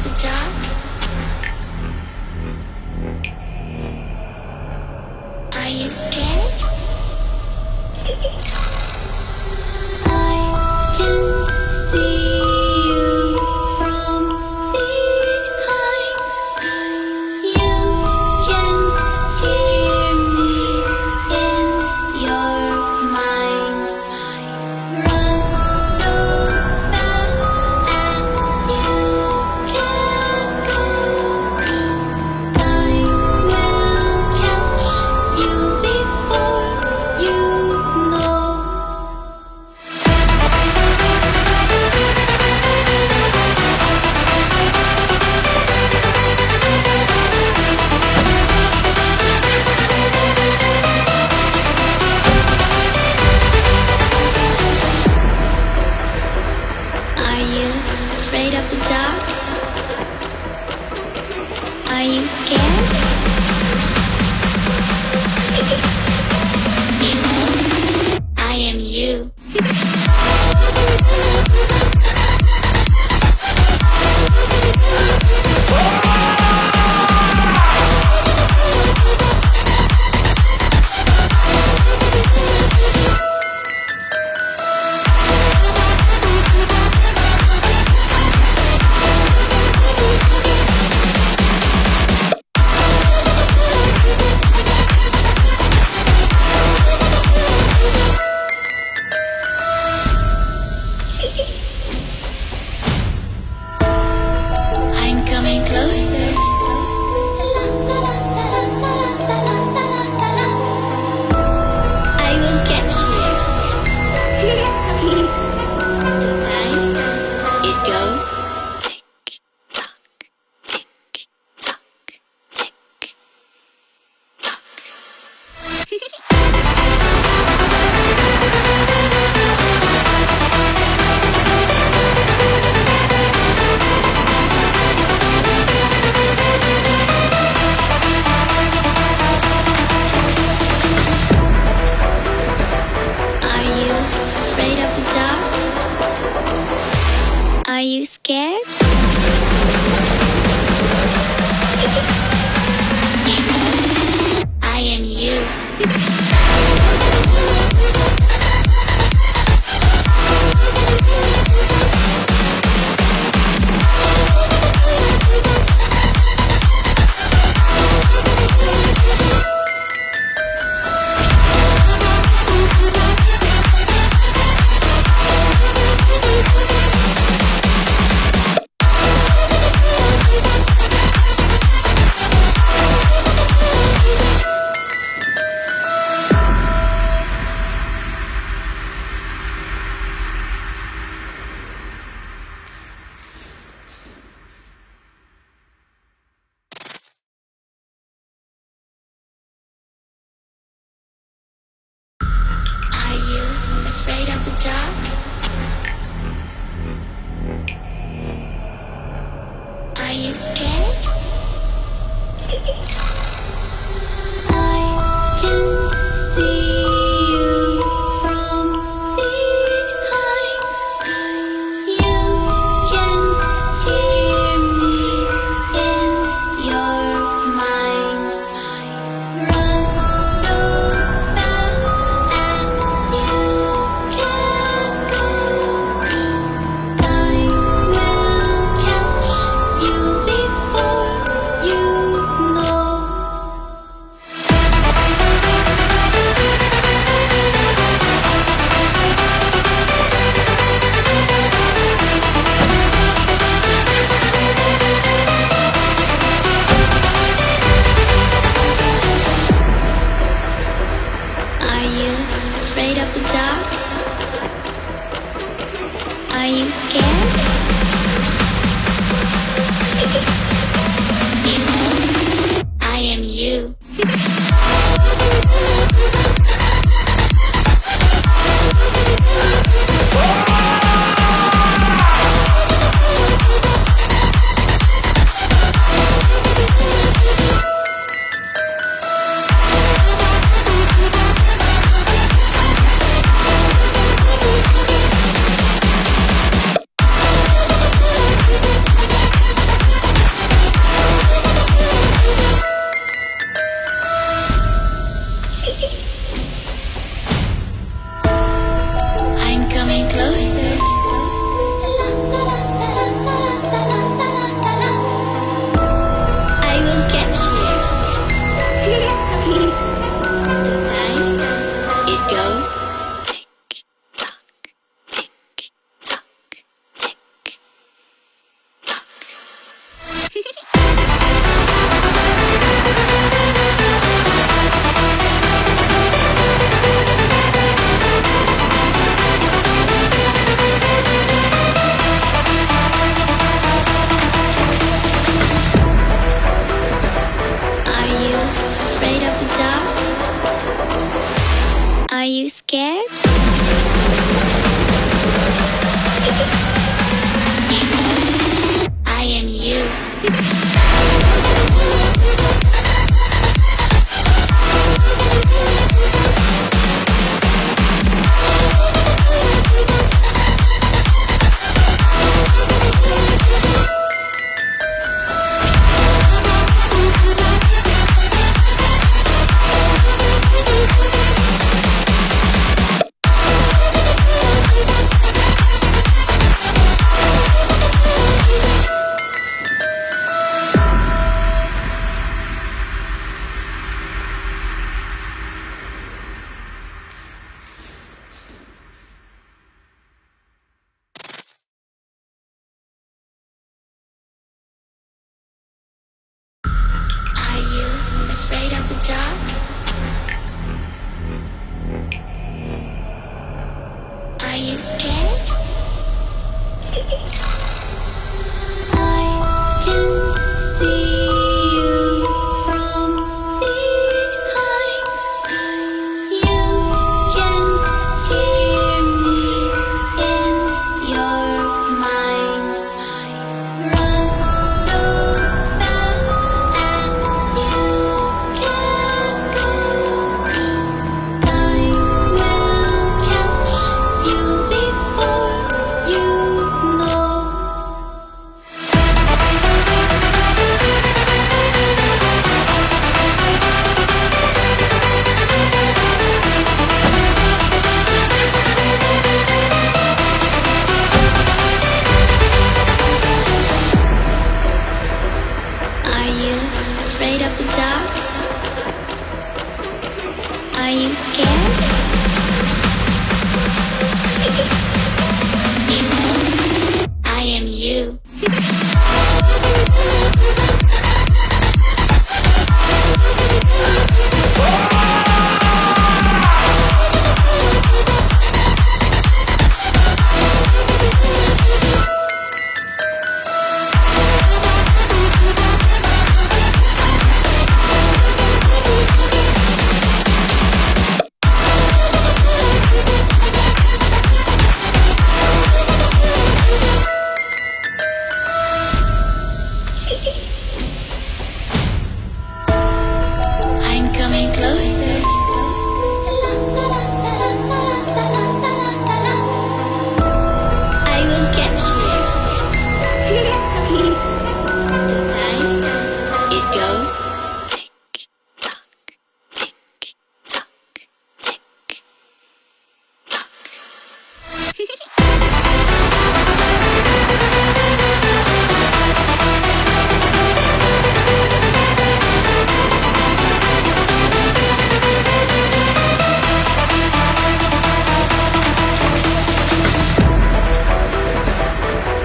the dark? Are you scared? I can see you from behind. You can hear me in your mind. Run so fast as you can go. Time will catch you before you know. Are you afraid of the dark? Are you scared? You know, I am you. I'm coming closer. I will catch you. The time it goes tick tock, tick tock, tick tock. Are you afraid of the dark? Are you scared? You know, I am you. Are you afraid of the dark? Are you scared? I can see you from behind. You can hear me in your mind. Run so fast as you can go. Time will catch you before you know. Are you afraid of the dark? Are you scared? You know, I am you. Are you scared? I am you. Are you afraid of the dark? Are you scared? I can see you from behind. You can hear me in your mind. Run so fast as you can go. Time will catch you before you know. Are you afraid of the dark? Are you scared? I am you. I'm coming closer. I will catch you. The time it goes tick tock, tick tock, tick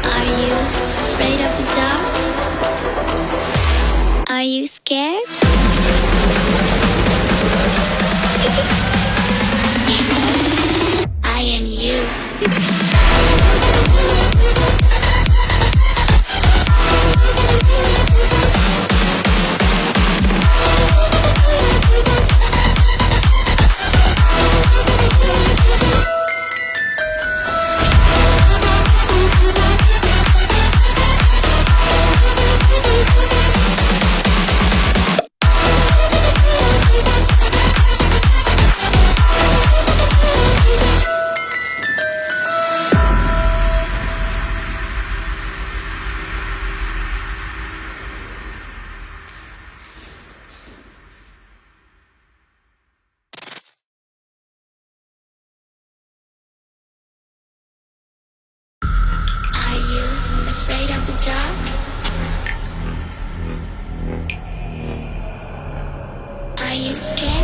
Are you afraid of the dark? Are you scared? I am you. Are you afraid of the dark? Are you scared?